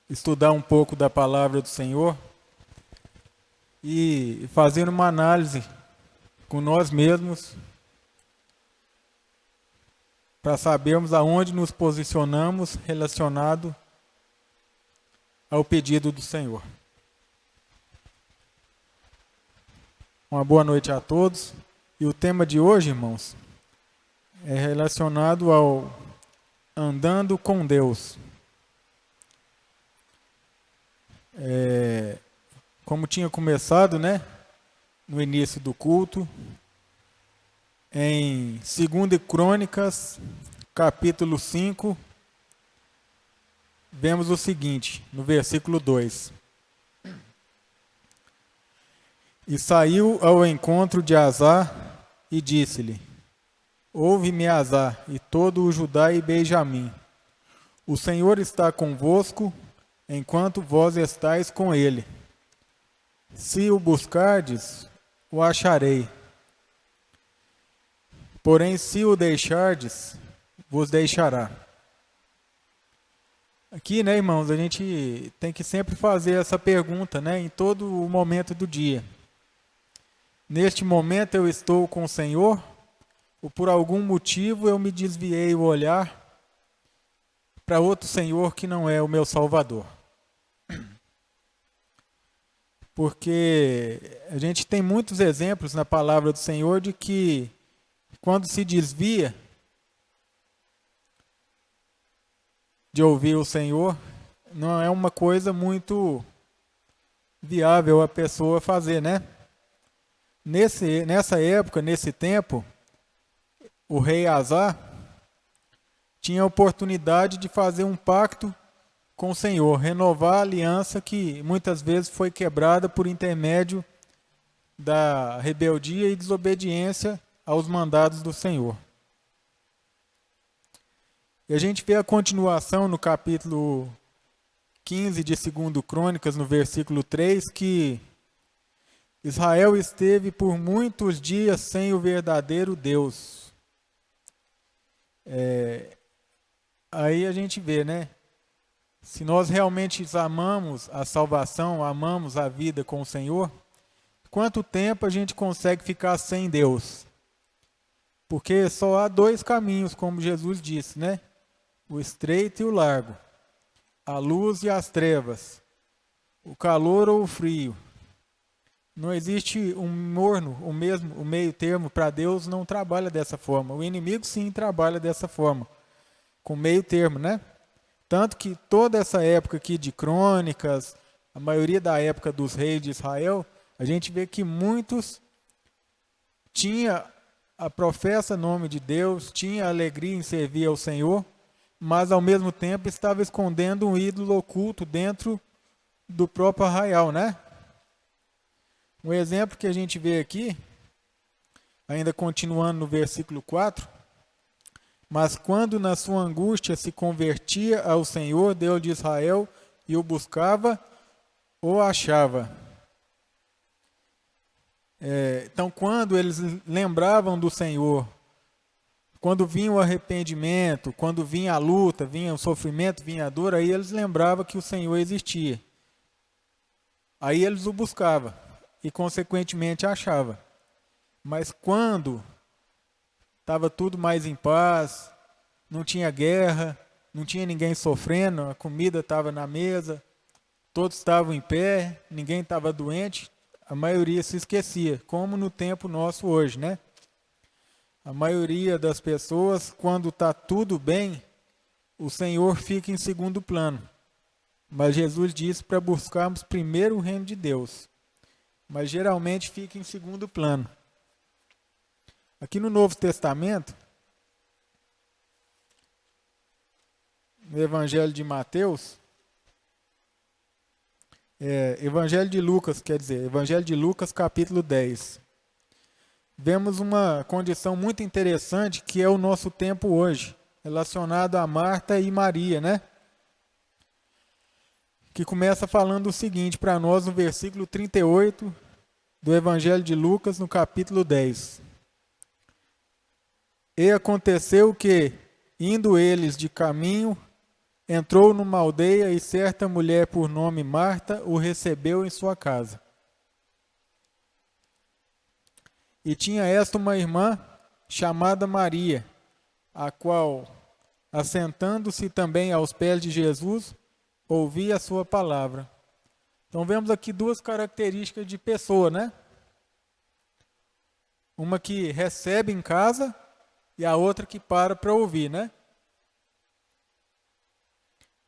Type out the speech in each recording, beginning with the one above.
estudar um pouco da palavra do Senhor e fazer uma análise com nós mesmos para sabermos aonde nos posicionamos relacionado ao pedido do Senhor. Uma boa noite a todos. E o tema de hoje, irmãos, é relacionado ao andando com Deus. Como tinha começado, no início do culto, em 2 Crônicas, capítulo 5, vemos o seguinte, no versículo 2. E saiu ao encontro de Azar e disse-lhe: Ouve-me, Azar, e todo o Judá e Benjamim. O Senhor está convosco, enquanto vós estáis com ele. Se o buscardes, o acharei. Porém, se o deixardes, vos deixará. Aqui, irmãos, a gente tem que sempre fazer essa pergunta, em todo o momento do dia. Neste momento eu estou com o Senhor, ou por algum motivo eu me desviei o olhar para outro Senhor que não é o meu Salvador. Porque a gente tem muitos exemplos na palavra do Senhor de que quando se desvia de ouvir o Senhor, não é uma coisa muito viável a pessoa fazer, Nessa época, nesse tempo, o rei Azar tinha a oportunidade de fazer um pacto com o Senhor, renovar a aliança que muitas vezes foi quebrada por intermédio da rebeldia e desobediência aos mandados do Senhor. E a gente vê a continuação no capítulo 15 de 2 Crônicas, no versículo 3, que Israel esteve por muitos dias sem o verdadeiro Deus. Aí a gente vê, Se nós realmente amamos a salvação, amamos a vida com o Senhor, quanto tempo a gente consegue ficar sem Deus? Porque só há dois caminhos, como Jesus disse, O estreito e o largo, a luz e as trevas, o calor ou o frio. Não existe um morno, o meio termo para Deus não trabalha dessa forma. O inimigo sim trabalha dessa forma, com meio termo, Tanto que toda essa época aqui de crônicas, a maioria da época dos reis de Israel, a gente vê que muitos tinha a professa nome de Deus, tinha alegria em servir ao Senhor, mas ao mesmo tempo estava escondendo um ídolo oculto dentro do próprio arraial, Um exemplo que a gente vê aqui, ainda continuando no versículo 4, mas quando na sua angústia se convertia ao Senhor, Deus de Israel, e o buscava, o achava. Então, quando eles lembravam do Senhor, quando vinha o arrependimento, quando vinha a luta, vinha o sofrimento, vinha a dor, aí eles lembravam que o Senhor existia. Aí eles o buscavam e, consequentemente, achavam. Mas quando estava tudo mais em paz, não tinha guerra, não tinha ninguém sofrendo, a comida estava na mesa, todos estavam em pé, ninguém estava doente, a maioria se esquecia, como no tempo nosso hoje, A maioria das pessoas, quando está tudo bem, o Senhor fica em segundo plano. Mas Jesus disse para buscarmos primeiro o reino de Deus. Mas geralmente fica em segundo plano. Aqui no Novo Testamento, no Evangelho de Mateus, Evangelho de Lucas capítulo 10. Vemos uma condição muito interessante que é o nosso tempo hoje, relacionado a Marta e Maria, Que começa falando o seguinte para nós no versículo 38 do Evangelho de Lucas, no capítulo 10. E aconteceu que, indo eles de caminho, entrou numa aldeia e certa mulher por nome Marta o recebeu em sua casa. E tinha esta uma irmã chamada Maria, a qual, assentando-se também aos pés de Jesus, ouvia a sua palavra. Então vemos aqui duas características de pessoa, né? Uma que recebe em casa e a outra que para ouvir, né?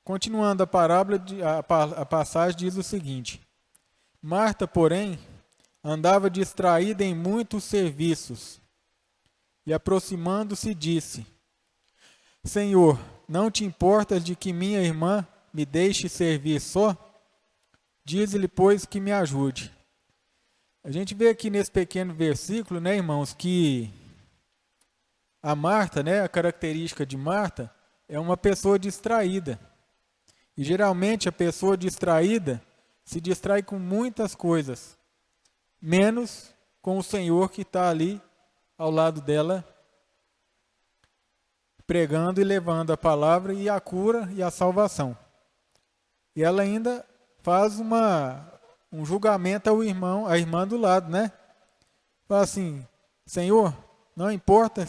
Continuando a parábola, a passagem diz o seguinte: Marta, porém, andava distraída em muitos serviços e, aproximando-se, disse: Senhor, não te importas de que minha irmã me deixe servir só? Dize-lhe, pois, que me ajude. A gente vê aqui nesse pequeno versículo, né, irmãos, que a Marta, né, a característica de Marta, é uma pessoa distraída. E geralmente a pessoa distraída se distrai com muitas coisas, menos com o Senhor que está ali ao lado dela, pregando e levando a palavra e a cura e a salvação. E ela ainda faz um julgamento ao irmão, à irmã do lado, né? Fala assim: Senhor, não importa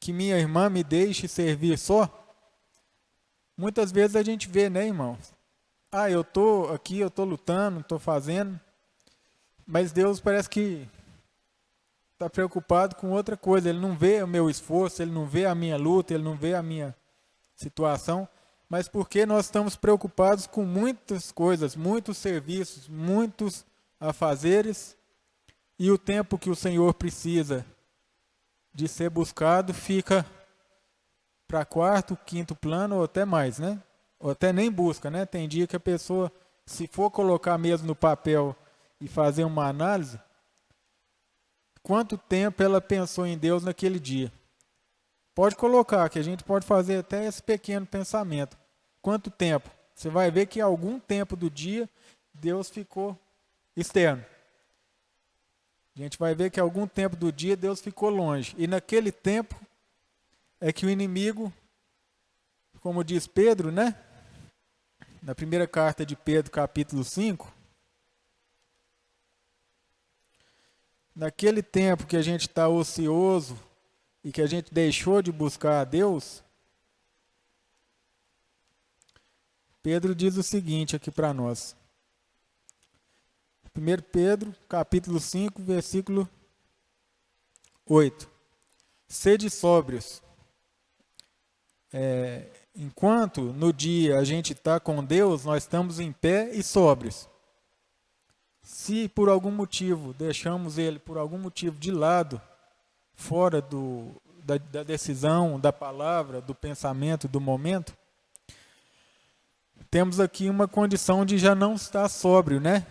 que minha irmã me deixe servir só? Muitas vezes a gente vê, né, irmãos? Eu estou aqui, eu estou lutando, estou fazendo, mas Deus parece que está preocupado com outra coisa. Ele não vê o meu esforço, Ele não vê a minha luta, Ele não vê a minha situação, mas porque nós estamos preocupados com muitas coisas, muitos serviços, muitos afazeres, e o tempo que o Senhor precisa de ser buscado fica para quarto, quinto plano ou até mais, né? Ou até nem busca, né? Tem dia que a pessoa, se for colocar mesmo no papel e fazer uma análise, quanto tempo ela pensou em Deus naquele dia? Pode colocar, que a gente pode fazer até esse pequeno pensamento. Quanto tempo? Você vai ver que algum tempo do dia Deus ficou externo. A gente vai ver que algum tempo do dia Deus ficou longe. E naquele tempo é que o inimigo, como diz Pedro, né? Na primeira carta de Pedro, capítulo 5, naquele tempo que a gente está ocioso e que a gente deixou de buscar a Deus, Pedro diz o seguinte aqui para nós. 1 Pedro, capítulo 5, versículo 8. Sede sóbrios. Enquanto no dia a gente está com Deus, nós estamos em pé e sóbrios. Se por algum motivo deixamos Ele, por algum motivo de lado, fora da decisão, da palavra, do pensamento, do momento, temos aqui uma condição de já não estar sóbrio, né?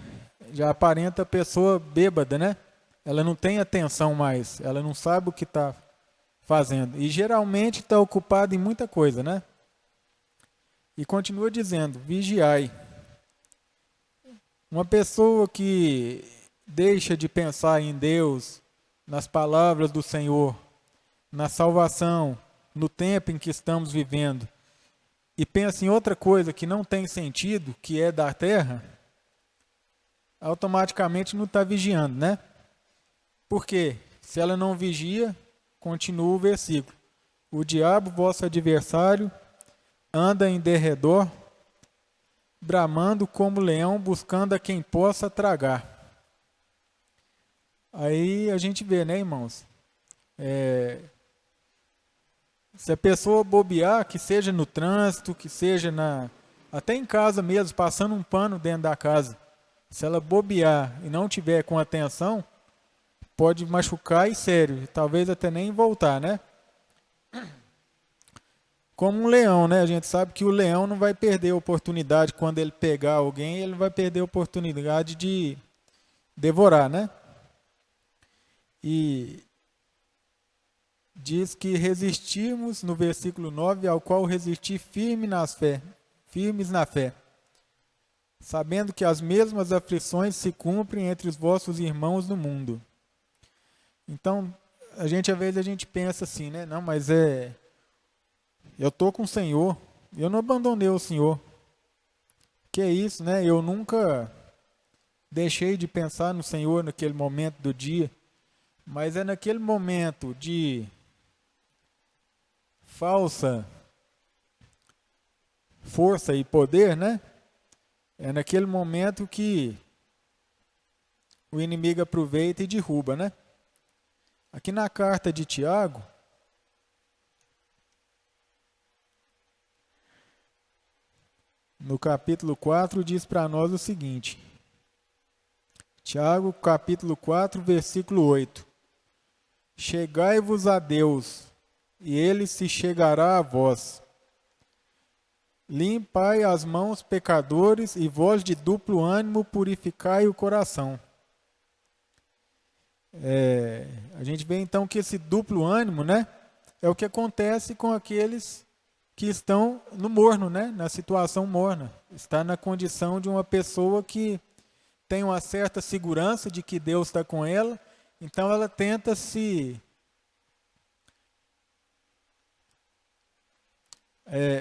Já aparenta a pessoa bêbada, né? Ela não tem atenção mais, ela não sabe o que está fazendo. E geralmente está ocupado em muita coisa, né? E continua dizendo, vigiai. Uma pessoa que deixa de pensar em Deus, nas palavras do Senhor, na salvação, no tempo em que estamos vivendo, e pensa em outra coisa que não tem sentido, que é da terra, automaticamente não está vigiando, né? Por quê? Se ela não vigia, continua o versículo. O diabo, vosso adversário, anda em derredor, bramando como leão, buscando a quem possa tragar. Aí a gente vê, né, irmãos? Se a pessoa bobear, que seja no trânsito, que seja até em casa mesmo, passando um pano dentro da casa, se ela bobear e não tiver com atenção, pode machucar e sério, talvez até nem voltar, né? Como um leão, né? A gente sabe que o leão não vai perder a oportunidade, quando ele pegar alguém, ele vai perder a oportunidade de devorar, né? E diz que resistimos, no versículo 9, ao qual resistir firmes na fé, sabendo que as mesmas aflições se cumprem entre os vossos irmãos no mundo. Então, às vezes a gente pensa assim, né? Não, mas eu estou com o Senhor, eu não abandonei o Senhor. Que é isso, né? Eu nunca deixei de pensar no Senhor naquele momento do dia, mas é naquele momento de falsa força e poder, né? É naquele momento que o inimigo aproveita e derruba, né? Aqui na carta de Tiago, no capítulo 4, diz para nós o seguinte. Tiago, capítulo 4, versículo 8. Chegai-vos a Deus, e ele se chegará a vós. Limpai as mãos, pecadores, e vós de duplo ânimo purificai o coração. A gente vê então que esse duplo ânimo, né, é o que acontece com aqueles que estão no morno, né, na situação morna. Está na condição de uma pessoa que tem uma certa segurança de que Deus está com ela, então ela tenta se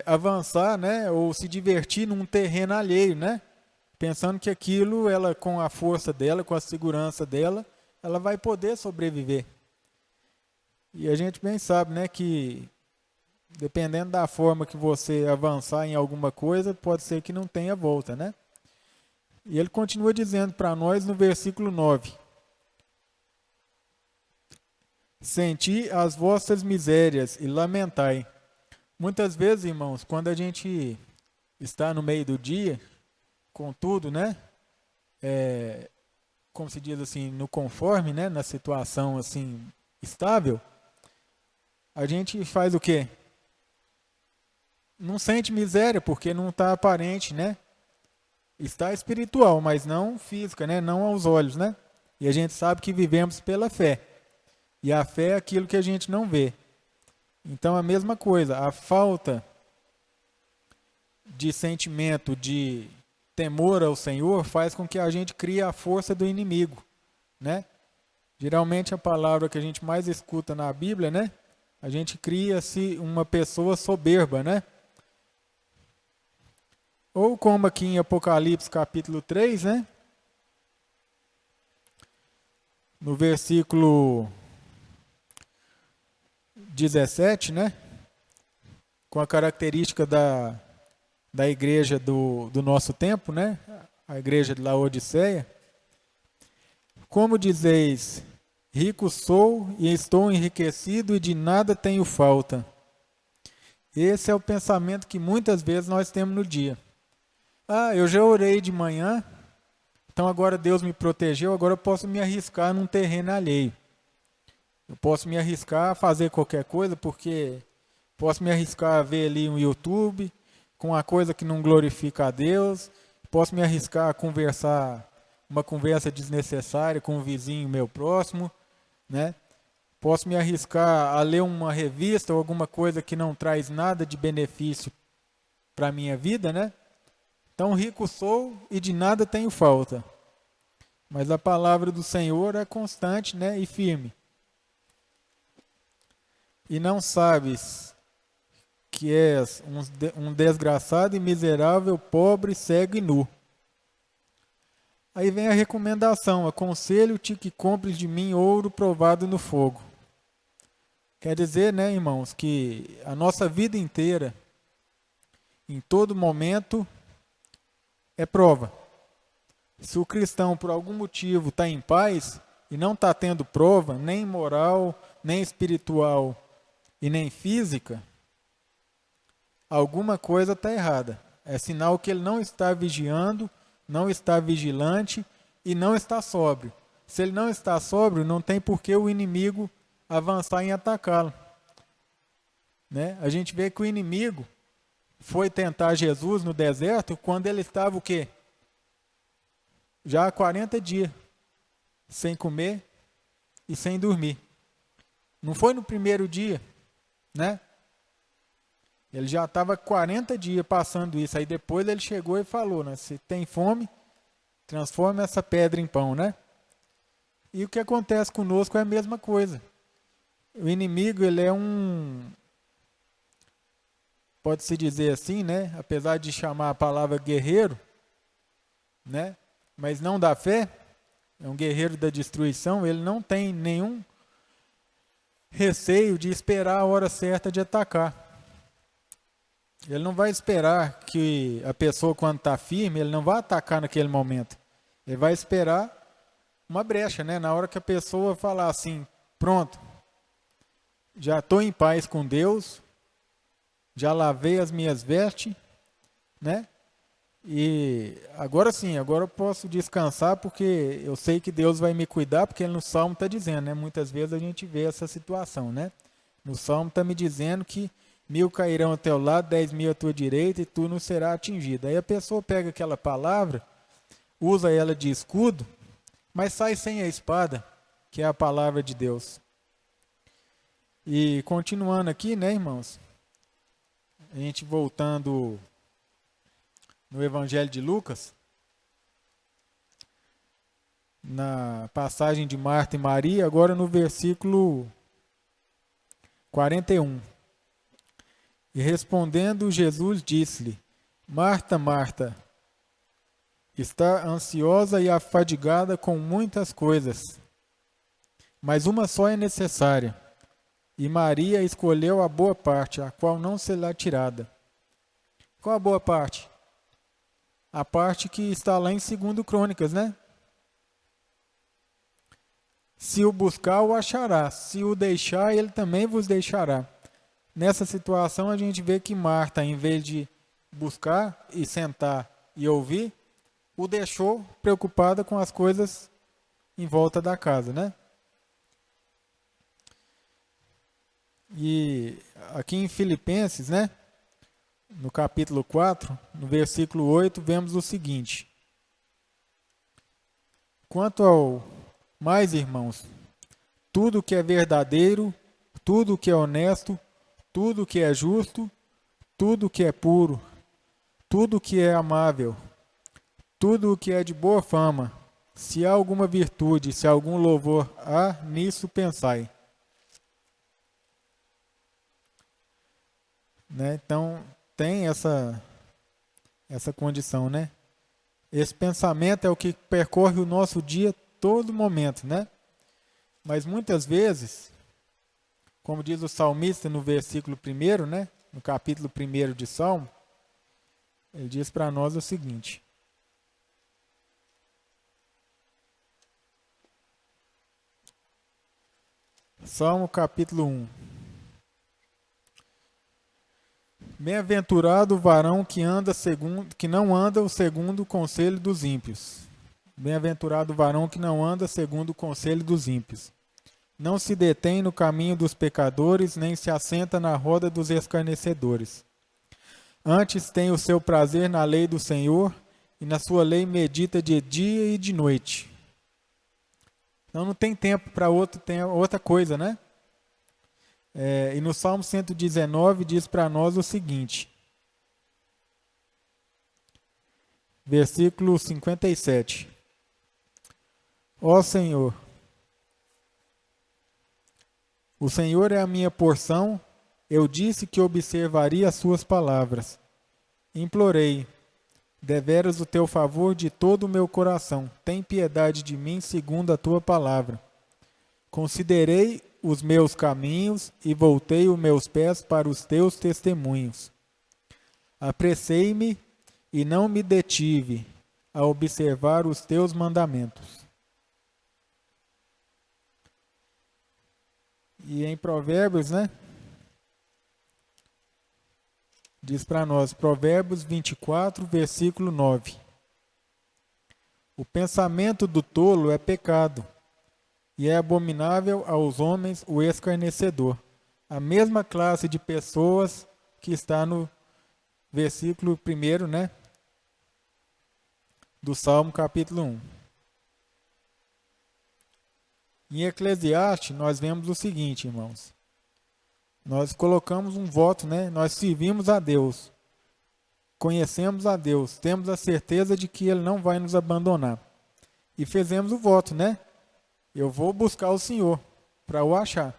avançar, né, ou se divertir num terreno alheio, né, pensando que aquilo, ela com a força dela, com a segurança dela, ela vai poder sobreviver. E a gente bem sabe, né, que dependendo da forma que você avançar em alguma coisa, pode ser que não tenha volta, né? E ele continua dizendo para nós no versículo 9: Senti as vossas misérias e lamentai. Muitas vezes, irmãos, quando a gente está no meio do dia, com tudo, né? Como se diz assim, no conforme, né? Na situação assim estável, a gente faz o quê? Não sente miséria porque não está aparente, né? Está espiritual, mas não física, né? Não aos olhos, né? E a gente sabe que vivemos pela fé. E a fé é aquilo que a gente não vê. Então a mesma coisa, a falta de sentimento de temor ao Senhor faz com que a gente crie a força do inimigo, né? Geralmente a palavra que a gente mais escuta na Bíblia, né? A gente cria-se uma pessoa soberba, né? Ou como aqui em Apocalipse capítulo 3, né? No versículo 17, né? Com a característica da igreja do nosso tempo, né? A igreja de Laodiceia. Como dizeis, rico sou e estou enriquecido e de nada tenho falta. Esse é o pensamento que muitas vezes nós temos no dia. Ah, eu já orei de manhã, então agora Deus me protegeu, agora eu posso me arriscar num terreno alheio. Eu posso me arriscar a fazer qualquer coisa, porque posso me arriscar a ver ali um YouTube com uma coisa que não glorifica a Deus, posso me arriscar a conversar uma conversa desnecessária com um vizinho meu próximo, né? Posso me arriscar a ler uma revista ou alguma coisa que não traz nada de benefício para a minha vida, né? Então rico sou e de nada tenho falta. Mas a palavra do Senhor é constante, né, e firme. E não sabes que és um desgraçado e miserável, pobre, cego e nu. Aí vem a recomendação: aconselho-te que compres de mim ouro provado no fogo. Quer dizer, né, irmãos, que a nossa vida inteira, em todo momento, é prova. Se o cristão, por algum motivo, está em paz e não está tendo prova, nem moral, nem espiritual e nem física, alguma coisa está errada. É sinal que ele não está vigiando, não está vigilante e não está sóbrio. Se ele não está sóbrio, não tem por que o inimigo avançar em atacá-lo. Né? A gente vê que o inimigo foi tentar Jesus no deserto quando ele estava o quê? Já há 40 dias, sem comer e sem dormir. Não foi no primeiro dia, né? Ele já estava 40 dias passando isso. Aí depois ele chegou e falou, né? Se tem fome, transforma essa pedra em pão, né? E o que acontece conosco é a mesma coisa. O inimigo, ele é pode-se dizer assim, né? Apesar de chamar a palavra guerreiro, né? Mas não da fé, é um guerreiro da destruição, ele não tem nenhum receio de esperar a hora certa de atacar. Ele não vai esperar que a pessoa, quando está firme, ele não vai atacar naquele momento. Ele vai esperar uma brecha, né? Na hora que a pessoa falar assim, pronto, já estou em paz com Deus, já lavei as minhas vestes, né? E agora sim, agora eu posso descansar porque eu sei que Deus vai me cuidar, porque no Salmo está dizendo, né? Muitas vezes a gente vê essa situação, né? No Salmo está me dizendo que 1000 cairão ao teu lado, 10.000 à tua direita e tu não será atingido. Aí a pessoa pega aquela palavra, usa ela de escudo, mas sai sem a espada, que é a palavra de Deus. E continuando aqui, né, irmãos? A gente voltando no Evangelho de Lucas, na passagem de Marta e Maria, agora no versículo 41. E respondendo Jesus disse-lhe, Marta, Marta, está ansiosa e afadigada com muitas coisas, mas uma só é necessária. E Maria escolheu a boa parte, a qual não será tirada. Qual a boa parte? A parte que está lá em 2 Crônicas, né? Se o buscar, o achará. Se o deixar, ele também vos deixará. Nessa situação, a gente vê que Marta, em vez de buscar e sentar e ouvir, o deixou preocupada com as coisas em volta da casa, né? E aqui em Filipenses, né? No capítulo 4, no versículo 8, vemos o seguinte. Quanto ao mais, irmãos, tudo que é verdadeiro, tudo que é honesto, tudo que é justo, tudo que é puro, tudo que é amável, tudo o que é de boa fama, se há alguma virtude, se há algum louvor há, nisso pensai. Né? Então, tem essa condição, né? Esse pensamento é o que percorre o nosso dia todo momento, né? Mas muitas vezes, como diz o salmista no versículo 1, né? No capítulo 1 de Salmo, ele diz para nós o seguinte. Salmo capítulo 1. Bem-aventurado o varão que não anda segundo o conselho dos ímpios. Bem-aventurado o varão que não anda segundo o conselho dos ímpios. Não se detém no caminho dos pecadores, nem se assenta na roda dos escarnecedores. Antes tem o seu prazer na lei do Senhor, e na sua lei medita de dia e de noite. Então não tem tempo para outra coisa, né? E no Salmo 119 diz para nós o seguinte, versículo 57. Ó Senhor, o Senhor é a minha porção, eu disse que observaria as suas palavras. Implorei, deveras o teu favor de todo o meu coração, tem piedade de mim segundo a tua palavra. Considerei os meus caminhos e voltei os meus pés para os teus testemunhos. Apressei-me e não me detive a observar os teus mandamentos. E em Provérbios, né? Diz para nós, Provérbios 24, versículo 9. O pensamento do tolo é pecado, e é abominável aos homens o escarnecedor. A mesma classe de pessoas que está no versículo 1, né? Do Salmo capítulo 1. Em Eclesiastes, nós vemos o seguinte, irmãos. Nós colocamos um voto, né? Nós servimos a Deus. Conhecemos a Deus. Temos a certeza de que Ele não vai nos abandonar. E fizemos o voto, né? Eu vou buscar o Senhor para o achar.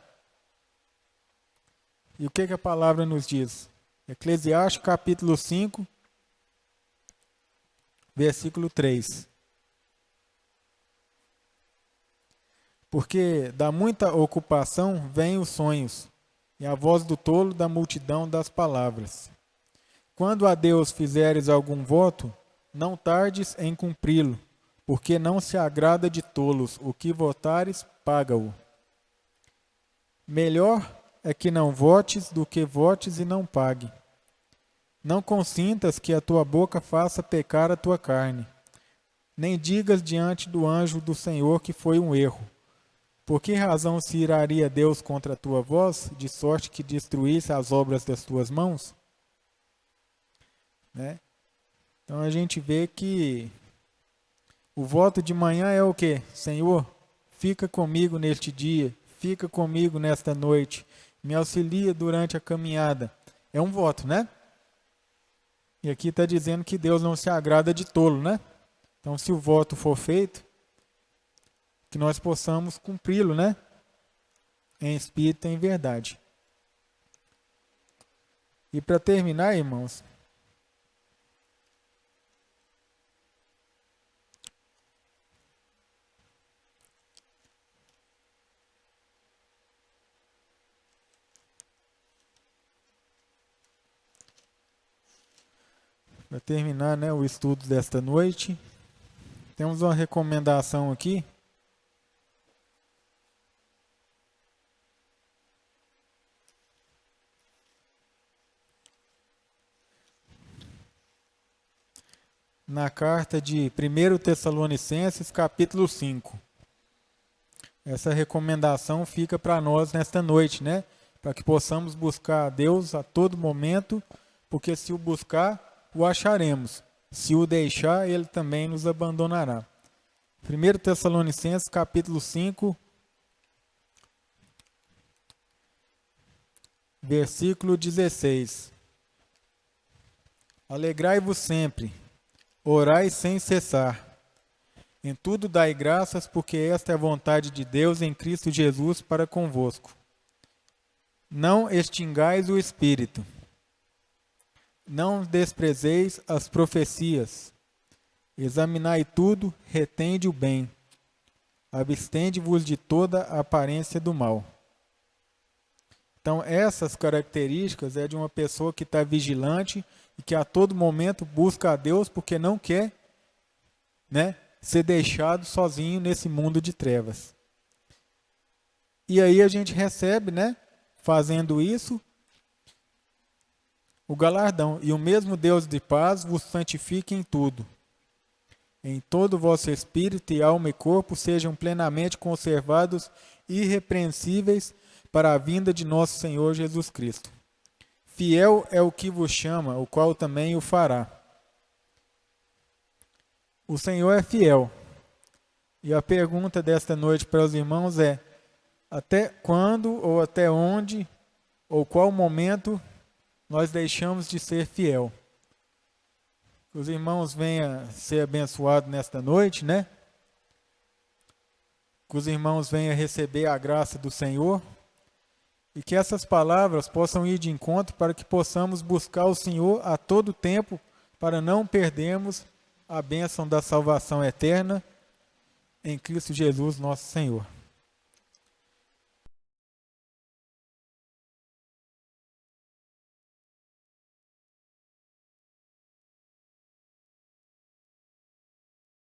E o que a palavra nos diz? Eclesiastes capítulo 5, versículo 3. Porque da muita ocupação vêm os sonhos, e a voz do tolo da multidão das palavras. Quando a Deus fizeres algum voto, não tardes em cumpri-lo, porque não se agrada de tolos, o que votares, paga-o. Melhor é que não votes do que votes e não pague. Não consintas que a tua boca faça pecar a tua carne, nem digas diante do anjo do Senhor que foi um erro. Por que razão se iraria Deus contra a tua voz, de sorte que destruísse as obras das tuas mãos? Né? Então a gente vê que o voto de manhã é o quê? Senhor, fica comigo neste dia, fica comigo nesta noite, me auxilia durante a caminhada. É um voto, né? E aqui está dizendo que Deus não se agrada de tolo, né? Então, se o voto for feito, que nós possamos cumpri-lo, né? Em espírito e em verdade. E para terminar, irmãos, né, o estudo desta noite, temos uma recomendação aqui. Na carta de 1 Tessalonicenses, capítulo 5. Essa recomendação fica para nós nesta noite, né? Para que possamos buscar a Deus a todo momento, porque se o buscar, o acharemos. Se o deixar, ele também nos abandonará. 1 Tessalonicenses, capítulo 5, versículo 16. Alegrai-vos sempre, orai sem cessar. Em tudo dai graças, porque esta é a vontade de Deus em Cristo Jesus para convosco. Não extingais o Espírito. Não desprezeis as profecias. Examinai tudo, retende o bem. Abstende-vos de toda a aparência do mal. Então, essas características é de uma pessoa que está vigilante e que a todo momento busca a Deus porque não quer, né, ser deixado sozinho nesse mundo de trevas. E aí a gente recebe, né, fazendo isso, o galardão. E o mesmo Deus de paz vos santifique em tudo. Em todo o vosso espírito e alma e corpo sejam plenamente conservados irrepreensíveis para a vinda de nosso Senhor Jesus Cristo. Fiel é o que vos chama, o qual também o fará. O Senhor é fiel. E a pergunta desta noite para os irmãos é: até quando ou até onde ou qual momento nós deixamos de ser fiel? Que os irmãos venham ser abençoados nesta noite, né? Que os irmãos venham receber a graça do Senhor e que essas palavras possam ir de encontro para que possamos buscar o Senhor a todo tempo para não perdermos a bênção da salvação eterna em Cristo Jesus, nosso Senhor.